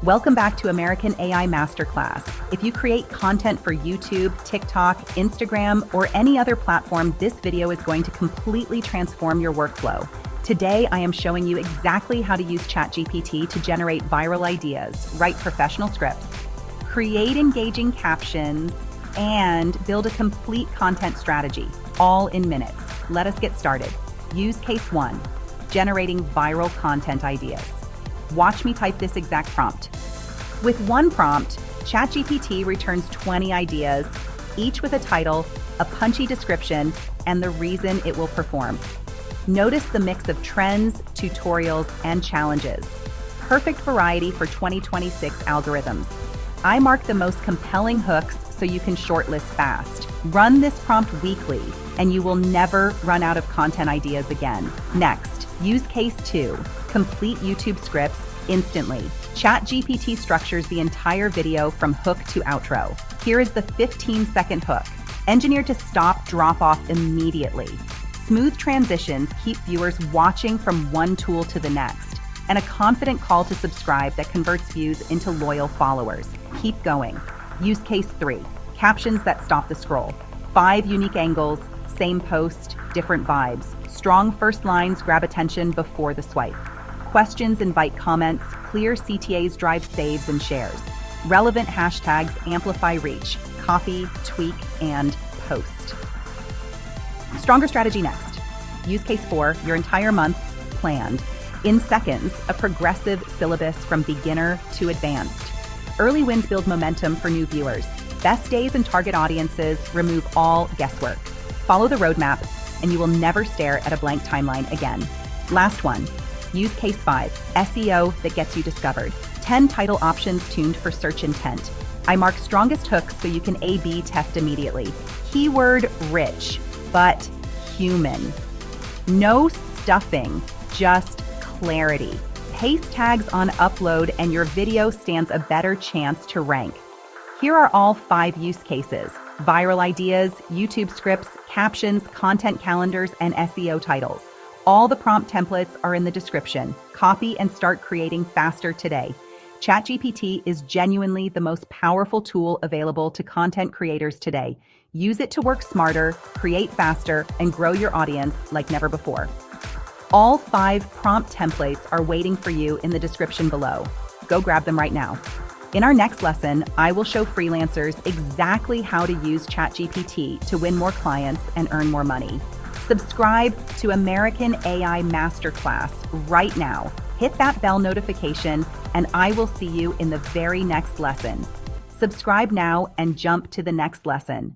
Welcome back to American AI Masterclass. If you create content for YouTube, TikTok, Instagram, or any other platform, this video is going to completely transform your workflow. Today, I am showing you exactly how to use ChatGPT to generate viral ideas, write professional scripts, create engaging captions, and build a complete content strategy, all in minutes. Let us get started. Use case 1, generating viral content ideas. Watch me type this exact prompt. With one prompt, ChatGPT returns 20 ideas, each with a title, a punchy description, and the reason it will perform. Notice the mix of trends, tutorials, and challenges. Perfect variety for 2026 algorithms. I mark the most compelling hooks so you can shortlist fast. Run this prompt weekly, and you will never run out of content ideas again. Next, use case 2. Complete YouTube scripts instantly. ChatGPT structures the entire video from hook to outro. Here is the 15-second hook, engineered to stop, drop off immediately. Smooth transitions keep viewers watching from one tool to the next, and a confident call to subscribe that converts views into loyal followers. Keep going. Use case 3, captions that stop the scroll. 5 unique angles, same post, different vibes. Strong first lines grab attention before the swipe. Questions invite comments, clear CTAs drive saves and shares. Relevant hashtags amplify reach. Copy, tweak, and post. Stronger strategy next. Use case 4, your entire month planned. In seconds, a progressive syllabus from beginner to advanced. Early wins build momentum for new viewers. Best days and target audiences remove all guesswork. Follow the roadmap, and you will never stare at a blank timeline again. Last one. Use case 5, SEO that gets you discovered. 10 title options tuned for search intent. I mark strongest hooks so you can A/B test immediately. Keyword rich, but human. No stuffing, just clarity. Paste tags on upload and your video stands a better chance to rank. Here are all 5 use cases: viral ideas, YouTube scripts, captions, content calendars, and SEO titles. All the prompt templates are in the description. Copy and start creating faster today. ChatGPT is genuinely the most powerful tool available to content creators today. Use it to work smarter, create faster, and grow your audience like never before. All 5 prompt templates are waiting for you in the description below. Go grab them right now. In our next lesson, I will show freelancers exactly how to use ChatGPT to win more clients and earn more money. Subscribe to American AI Masterclass right now. Hit that bell notification, and I will see you in the very next lesson. Subscribe now and jump to the next lesson.